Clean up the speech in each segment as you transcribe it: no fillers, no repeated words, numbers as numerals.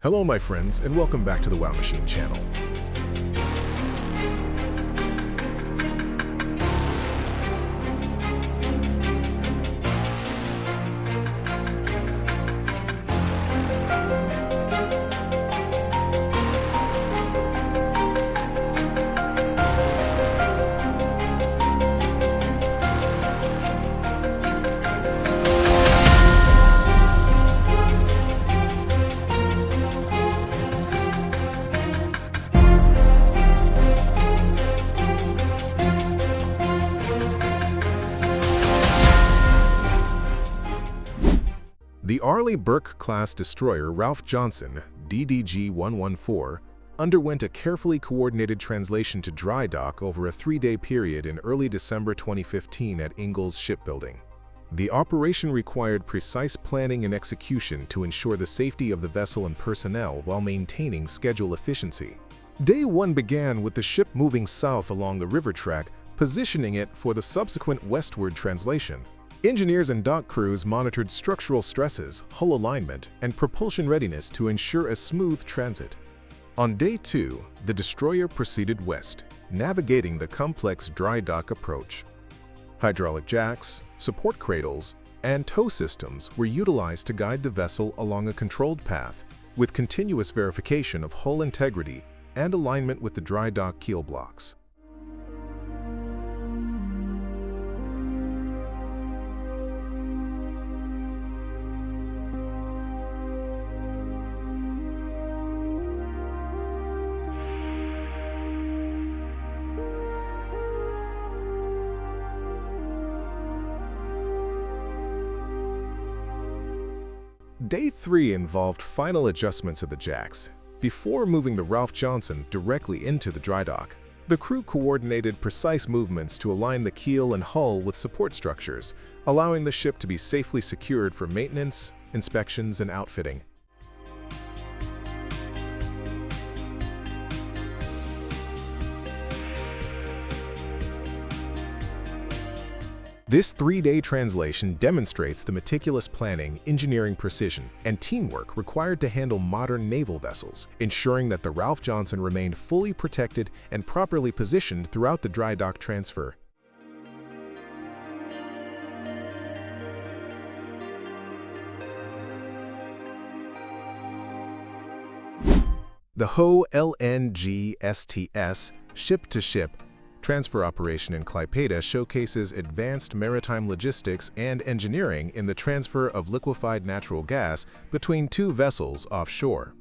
Hello my friends, and welcome back to the Wow Machine channel. The Arleigh Burke class destroyer Ralph Johnson, DDG-114, underwent a carefully coordinated translation to dry dock over a 3-day period in early December 2015 at Ingalls Shipbuilding. The operation required precise planning and execution to ensure the safety of the vessel and personnel while maintaining schedule efficiency. Day 1 began with the ship moving south along the river track, positioning it for the subsequent westward translation. Engineers and dock crews monitored structural stresses, hull alignment, and propulsion readiness to ensure a smooth transit. On Day 2, the destroyer proceeded west, navigating the complex dry dock approach. Hydraulic jacks, support cradles, and tow systems were utilized to guide the vessel along a controlled path, with continuous verification of hull integrity and alignment with the dry dock keel blocks. Day 3 involved final adjustments of the jacks, before moving the Ralph Johnson directly into the dry dock. The crew coordinated precise movements to align the keel and hull with support structures, allowing the ship to be safely secured for maintenance, inspections, and outfitting. This 3-day translation demonstrates the meticulous planning, engineering precision, and teamwork required to handle modern naval vessels, ensuring that the Ralph Johnson remained fully protected and properly positioned throughout the dry dock transfer. The Offshore LNG STS ship-to-ship transfer operation in Klaipėda showcases advanced maritime logistics and engineering in the transfer of liquefied natural gas between two vessels offshore.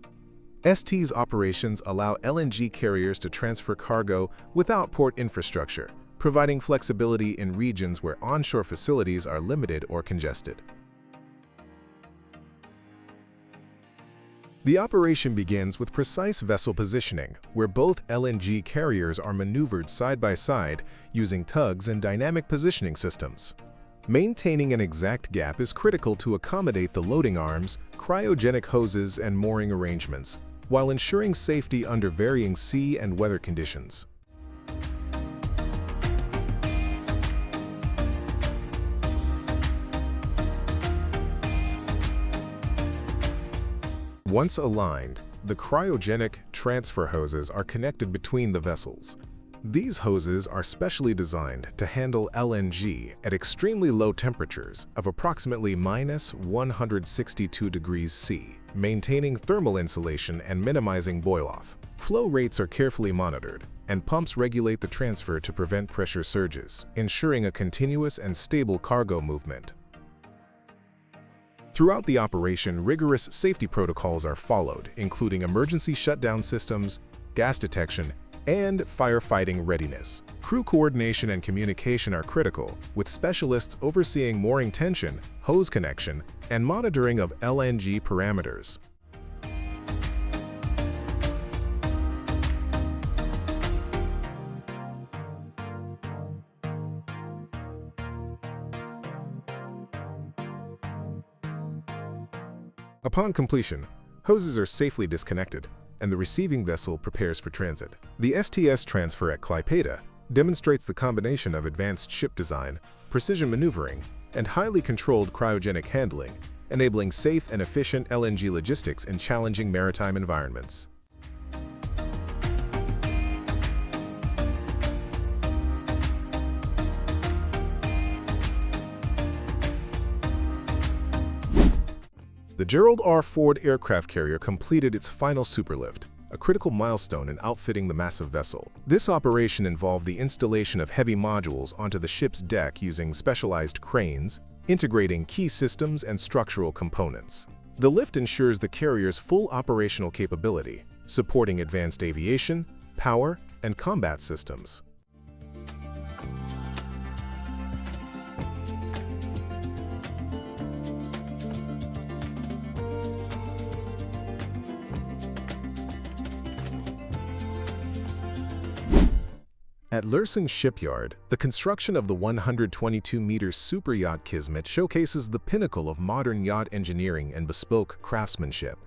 ST's operations allow LNG carriers to transfer cargo without port infrastructure, providing flexibility in regions where onshore facilities are limited or congested. The operation begins with precise vessel positioning, where both LNG carriers are maneuvered side by side using tugs and dynamic positioning systems. Maintaining an exact gap is critical to accommodate the loading arms, cryogenic hoses, and mooring arrangements, while ensuring safety under varying sea and weather conditions. Once aligned, the cryogenic transfer hoses are connected between the vessels. These hoses are specially designed to handle LNG at extremely low temperatures of approximately -162 degrees C, maintaining thermal insulation and minimizing boil-off. Flow rates are carefully monitored, and pumps regulate the transfer to prevent pressure surges, ensuring a continuous and stable cargo movement. Throughout the operation, rigorous safety protocols are followed, including emergency shutdown systems, gas detection, and firefighting readiness. Crew coordination and communication are critical, with specialists overseeing mooring tension, hose connection, and monitoring of LNG parameters. Upon completion, hoses are safely disconnected, and the receiving vessel prepares for transit. The STS transfer at Klaipėda demonstrates the combination of advanced ship design, precision maneuvering, and highly controlled cryogenic handling, enabling safe and efficient LNG logistics in challenging maritime environments. The Gerald R Ford aircraft carrier completed its final superlift, a critical milestone in outfitting the massive vessel. This operation involved the installation of heavy modules onto the ship's deck using specialized cranes, integrating key systems and structural components. The lift ensures the carrier's full operational capability, supporting advanced aviation, power, and combat systems. At Lürssen shipyard, the construction of the 122-meter superyacht Kismet showcases the pinnacle of modern yacht engineering and bespoke craftsmanship.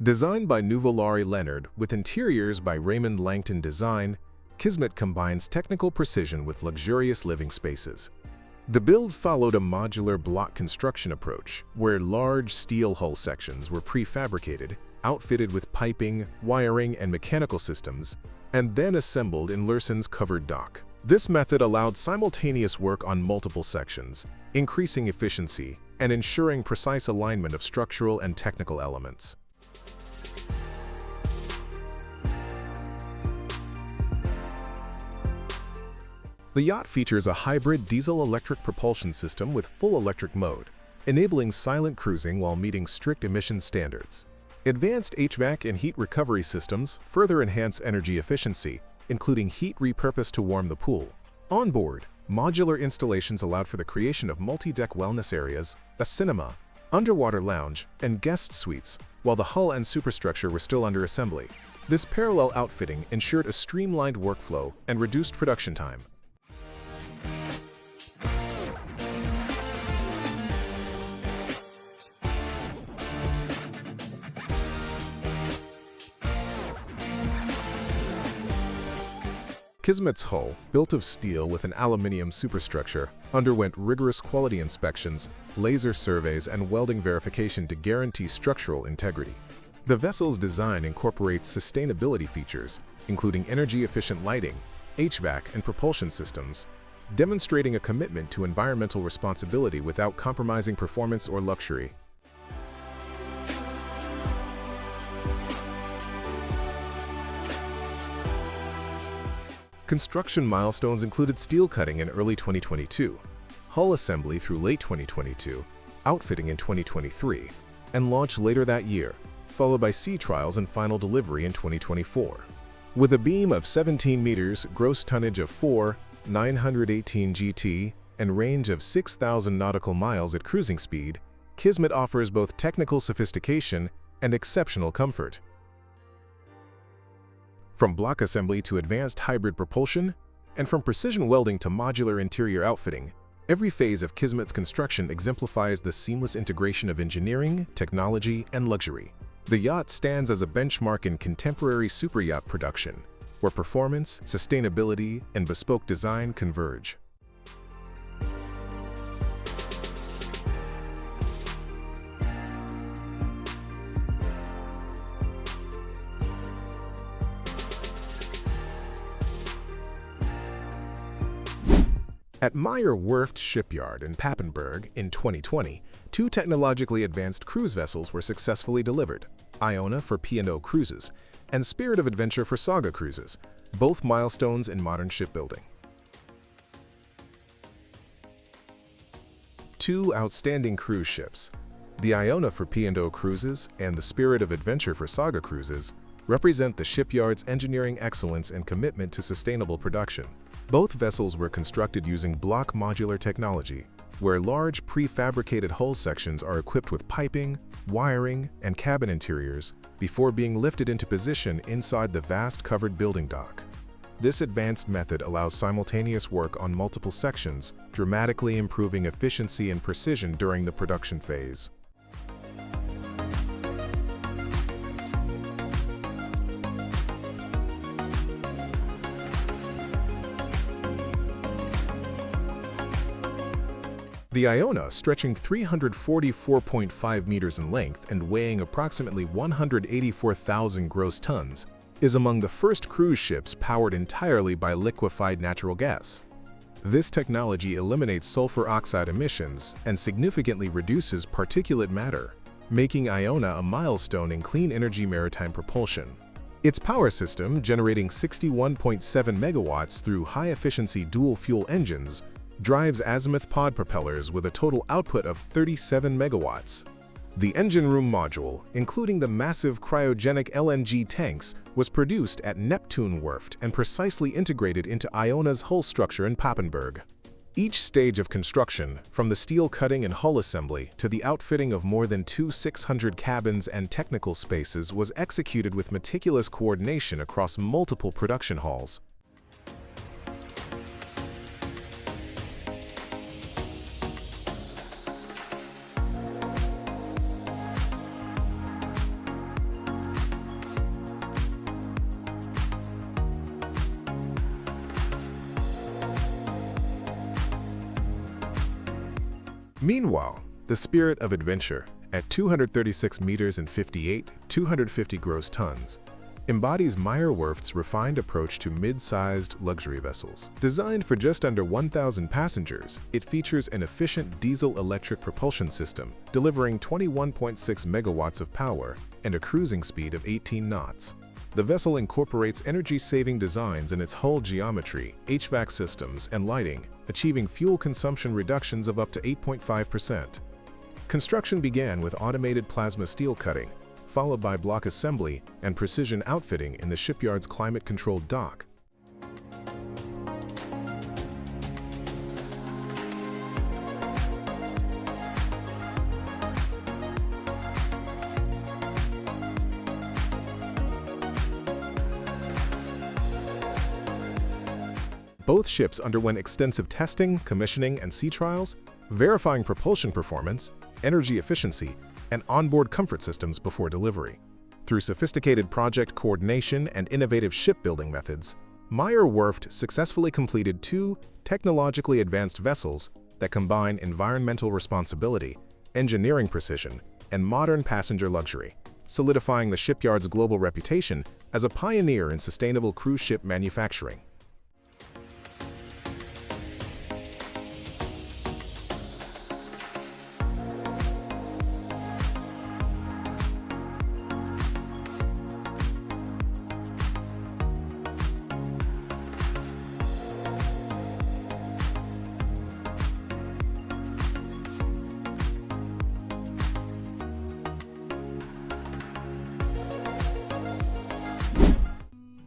Designed by Nuvolari Leonard with interiors by Raymond Langton Design, Kismet combines technical precision with luxurious living spaces. The build followed a modular block construction approach, where large steel hull sections were prefabricated, outfitted with piping, wiring, and mechanical systems, and then assembled in Lürssen's covered dock. This method allowed simultaneous work on multiple sections, increasing efficiency and ensuring precise alignment of structural and technical elements. The yacht features a hybrid diesel-electric propulsion system with full electric mode, enabling silent cruising while meeting strict emission standards. Advanced HVAC and heat recovery systems further enhance energy efficiency, including heat repurposed to warm the pool. On board, modular installations allowed for the creation of multi-deck wellness areas, a cinema, underwater lounge, and guest suites, while the hull and superstructure were still under assembly. This parallel outfitting ensured a streamlined workflow and reduced production time. Kismet's hull, built of steel with an aluminium superstructure, underwent rigorous quality inspections, laser surveys, and welding verification to guarantee structural integrity. The vessel's design incorporates sustainability features, including energy-efficient lighting, HVAC, and propulsion systems, demonstrating a commitment to environmental responsibility without compromising performance or luxury. Construction milestones included steel cutting in early 2022, hull assembly through late 2022, outfitting in 2023, and launch later that year, followed by sea trials and final delivery in 2024. With a beam of 17 meters, gross tonnage of 4,918 GT, and range of 6,000 nautical miles at cruising speed, Kismet offers both technical sophistication and exceptional comfort. From block assembly to advanced hybrid propulsion, and from precision welding to modular interior outfitting, every phase of Kismet's construction exemplifies the seamless integration of engineering, technology, and luxury. The yacht stands as a benchmark in contemporary superyacht production, where performance, sustainability, and bespoke design converge. At Meyer Werft shipyard in Papenburg in 2020, two technologically advanced cruise vessels were successfully delivered, Iona for P&O Cruises and Spirit of Adventure for Saga Cruises, both milestones in modern shipbuilding. Two outstanding cruise ships, the Iona for P&O Cruises and the Spirit of Adventure for Saga Cruises, represent the shipyard's engineering excellence and commitment to sustainable production. Both vessels were constructed using block modular technology, where large prefabricated hull sections are equipped with piping, wiring, and cabin interiors before being lifted into position inside the vast covered building dock. This advanced method allows simultaneous work on multiple sections, dramatically improving efficiency and precision during the production phase. The Iona, stretching 344.5 meters in length and weighing approximately 184,000 gross tons, is among the first cruise ships powered entirely by liquefied natural gas. This technology eliminates sulfur oxide emissions and significantly reduces particulate matter, making Iona a milestone in clean energy maritime propulsion. Its power system, generating 61.7 megawatts through high-efficiency dual-fuel engines, drives azimuth pod propellers with a total output of 37 megawatts. The engine room module, including the massive cryogenic LNG tanks, was produced at Neptune Werft and precisely integrated into Iona's hull structure in Papenburg. Each stage of construction, from the steel cutting and hull assembly to the outfitting of more than 600 cabins and technical spaces, was executed with meticulous coordination across multiple production halls. Meanwhile, the Spirit of Adventure, at 236 meters and 250 gross tons, embodies Meyer Werft's refined approach to mid-sized luxury vessels. Designed for just under 1,000 passengers, it features an efficient diesel-electric propulsion system, delivering 21.6 megawatts of power and a cruising speed of 18 knots. The vessel incorporates energy-saving designs in its hull geometry, HVAC systems, and lighting, achieving fuel consumption reductions of up to 8.5%. Construction began with automated plasma steel cutting, followed by block assembly and precision outfitting in the shipyard's climate-controlled dock. Both ships underwent extensive testing, commissioning, and sea trials, verifying propulsion performance, energy efficiency, and onboard comfort systems before delivery. Through sophisticated project coordination and innovative shipbuilding methods, Meyer Werft successfully completed 2 technologically advanced vessels that combine environmental responsibility, engineering precision, and modern passenger luxury, solidifying the shipyard's global reputation as a pioneer in sustainable cruise ship manufacturing.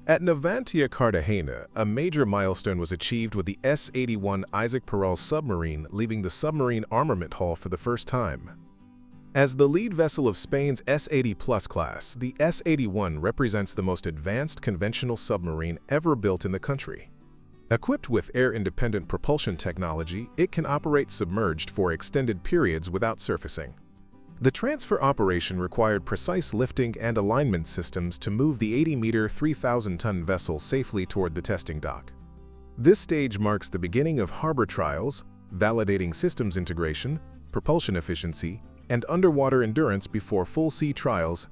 At Navantia, Cartagena, a major milestone was achieved with the S81 Isaac Peral submarine leaving the submarine armament hall for the first time. As the lead vessel of Spain's S80+ class, the S81 represents the most advanced conventional submarine ever built in the country. Equipped with air-independent propulsion technology, it can operate submerged for extended periods without surfacing. The transfer operation required precise lifting and alignment systems to move the 80-meter, 3,000-ton vessel safely toward the testing dock. This stage marks the beginning of harbor trials, validating systems integration, propulsion efficiency, and underwater endurance before full sea trials.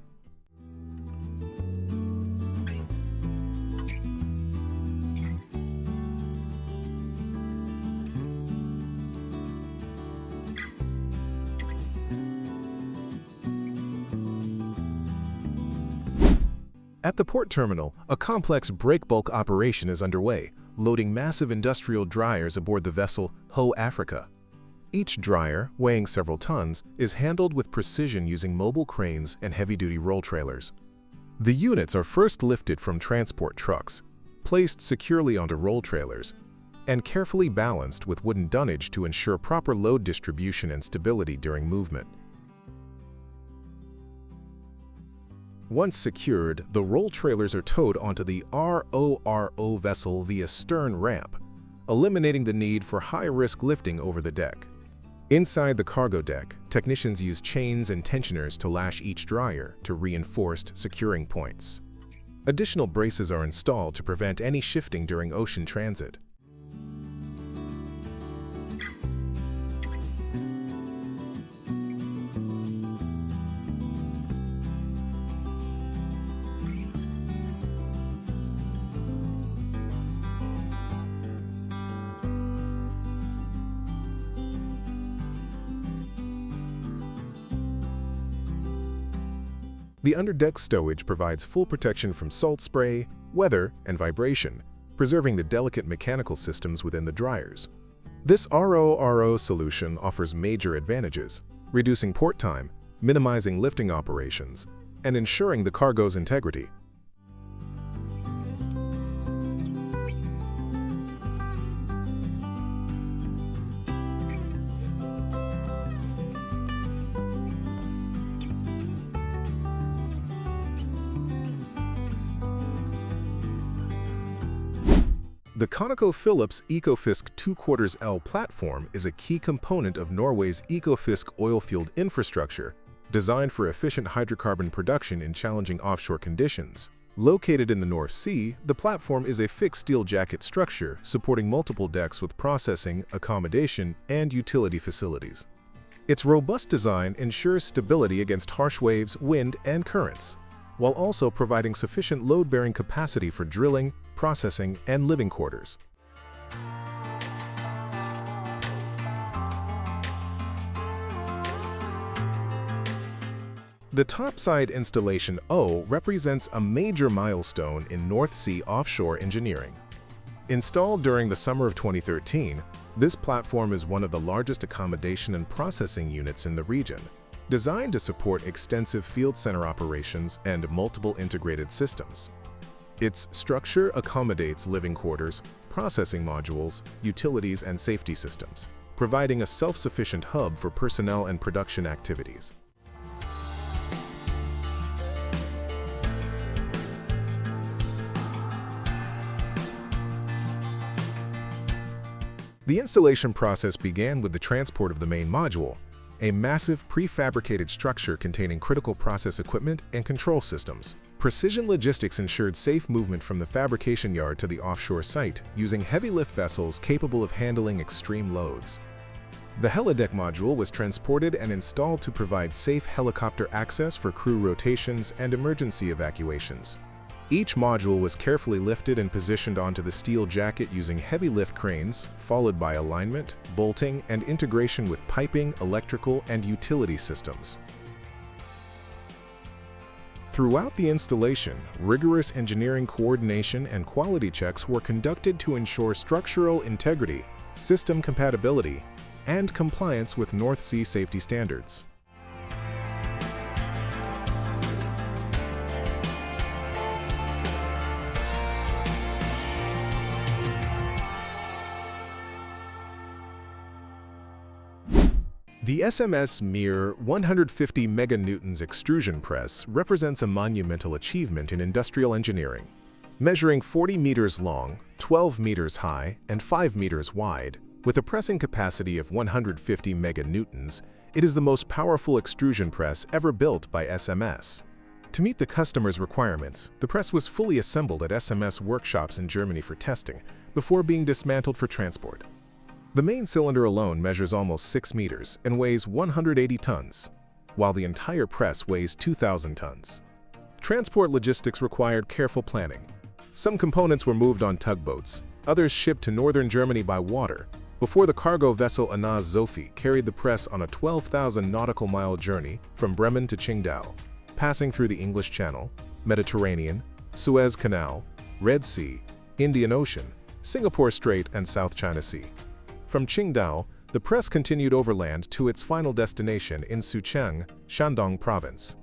At the port terminal, a complex breakbulk operation is underway, loading massive industrial dryers aboard the vessel Ho Africa. Each dryer, weighing several tons, is handled with precision using mobile cranes and heavy-duty roll trailers. The units are first lifted from transport trucks, placed securely onto roll trailers, and carefully balanced with wooden dunnage to ensure proper load distribution and stability during movement. Once secured, the roll trailers are towed onto the RoRo vessel via stern ramp, eliminating the need for high-risk lifting over the deck. Inside the cargo deck, technicians use chains and tensioners to lash each dryer to reinforced securing points. Additional braces are installed to prevent any shifting during ocean transit. The underdeck stowage provides full protection from salt spray, weather, and vibration, preserving the delicate mechanical systems within the dryers. This RoRo solution offers major advantages, reducing port time, minimizing lifting operations, and ensuring the cargo's integrity. The ConocoPhillips Ekofisk 2/4L platform is a key component of Norway's Ekofisk oilfield infrastructure, designed for efficient hydrocarbon production in challenging offshore conditions. Located in the North Sea, the platform is a fixed steel jacket structure supporting multiple decks with processing, accommodation, and utility facilities. Its robust design ensures stability against harsh waves, wind, and currents, while also providing sufficient load-bearing capacity for drilling, processing, and living quarters. The topside installation O represents a major milestone in North Sea offshore engineering. Installed during the summer of 2013, this platform is one of the largest accommodation and processing units in the region, designed to support extensive field center operations and multiple integrated systems. Its structure accommodates living quarters, processing modules, utilities, and safety systems, providing a self-sufficient hub for personnel and production activities. The installation process began with the transport of the main module, a massive prefabricated structure containing critical process equipment and control systems. Precision logistics ensured safe movement from the fabrication yard to the offshore site, using heavy lift vessels capable of handling extreme loads. The helideck module was transported and installed to provide safe helicopter access for crew rotations and emergency evacuations. Each module was carefully lifted and positioned onto the steel jacket using heavy lift cranes, followed by alignment, bolting, and integration with piping, electrical, and utility systems. Throughout the installation, rigorous engineering coordination and quality checks were conducted to ensure structural integrity, system compatibility, and compliance with North Sea safety standards. The SMS Meyer 150 meganewtons extrusion press represents a monumental achievement in industrial engineering. Measuring 40 meters long, 12 meters high, and 5 meters wide, with a pressing capacity of 150 meganewtons, it is the most powerful extrusion press ever built by SMS. To meet the customer's requirements, the press was fully assembled at SMS workshops in Germany for testing, before being dismantled for transport. The main cylinder alone measures almost 6 meters and weighs 180 tons, while the entire press weighs 2,000 tons. Transport logistics required careful planning. Some components were moved on tugboats, others shipped to northern Germany by water, before the cargo vessel Anaz Zofi carried the press on a 12,000 nautical mile journey from Bremen to Qingdao, passing through the English Channel, Mediterranean, Suez Canal, Red Sea, Indian Ocean, Singapore Strait, and South China Sea. From Qingdao, the press continued overland to its final destination in Sucheng, Shandong Province.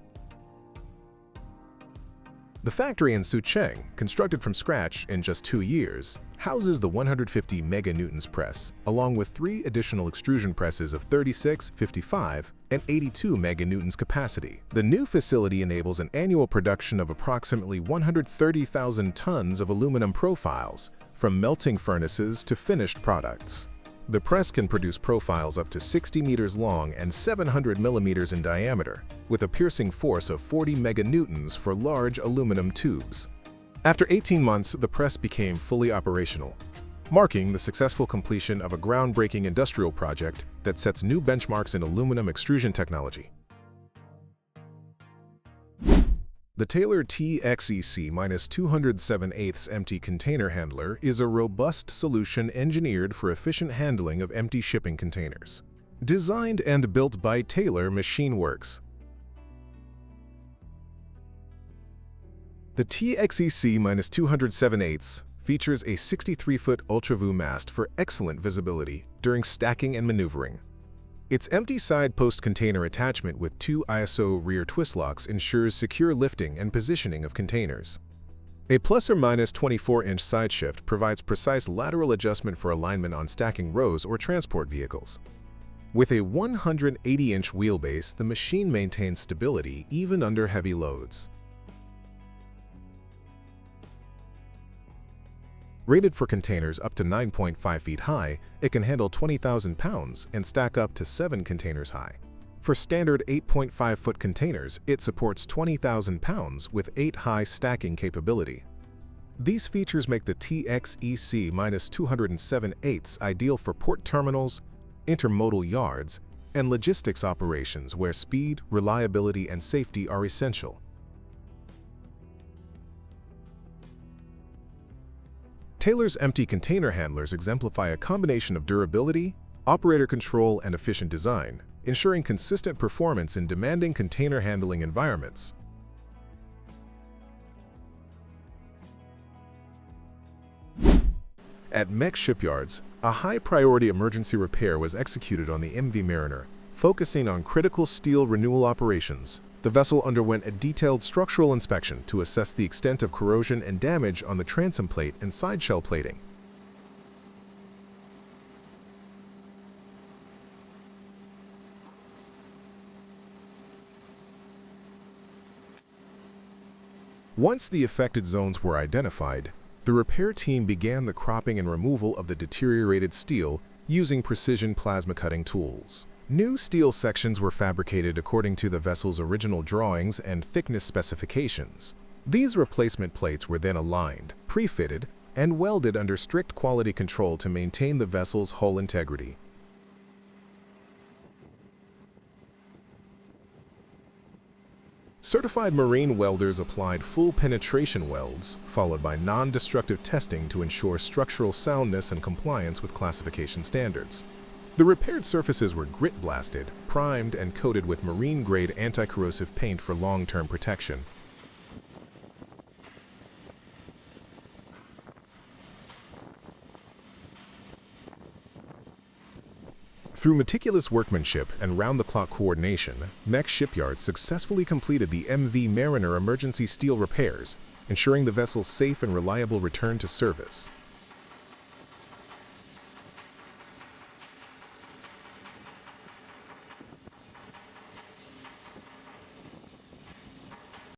The factory in Sucheng, constructed from scratch in just 2 years, houses the 150 meganewtons press, along with 3 additional extrusion presses of 36, 55, and 82 meganewtons capacity. The new facility enables an annual production of approximately 130,000 tons of aluminum profiles, from melting furnaces to finished products. The press can produce profiles up to 60 meters long and 700 millimeters in diameter, with a piercing force of 40 meganewtons for large aluminum tubes. After 18 months, the press became fully operational, marking the successful completion of a groundbreaking industrial project that sets new benchmarks in aluminum extrusion technology. The Taylor TXEC-207/8 empty container handler is a robust solution engineered for efficient handling of empty shipping containers. Designed and built by Taylor Machine Works. The TXEC-207/8 features a 63-foot ultra-view mast for excellent visibility during stacking and maneuvering. Its empty side post container attachment with 2 ISO rear twist locks ensures secure lifting and positioning of containers. A plus or minus 24-inch side shift provides precise lateral adjustment for alignment on stacking rows or transport vehicles. With a 180-inch wheelbase, the machine maintains stability even under heavy loads. Rated for containers up to 9.5 feet high, it can handle 20,000 pounds and stack up to 7 containers high. For standard 8.5-foot containers, it supports 20,000 pounds with 8 high stacking capability. These features make the TXEC-207/8 ideal for port terminals, intermodal yards, and logistics operations where speed, reliability, and safety are essential. Taylor's empty container handlers exemplify a combination of durability, operator control, and efficient design, ensuring consistent performance in demanding container handling environments. At Meck shipyards, a high-priority emergency repair was executed on the MV Mariner, focusing on critical steel renewal operations. The vessel underwent a detailed structural inspection to assess the extent of corrosion and damage on the transom plate and side shell plating. Once the affected zones were identified, the repair team began the cropping and removal of the deteriorated steel using precision plasma cutting tools. New steel sections were fabricated according to the vessel's original drawings and thickness specifications. These replacement plates were then aligned, pre-fitted, and welded under strict quality control to maintain the vessel's hull integrity. Certified marine welders applied full penetration welds, followed by non-destructive testing to ensure structural soundness and compliance with classification standards. The repaired surfaces were grit-blasted, primed, and coated with marine-grade anti-corrosive paint for long-term protection. Through meticulous workmanship and round-the-clock coordination, Meck shipyards successfully completed the MV Mariner emergency steel repairs, ensuring the vessel's safe and reliable return to service.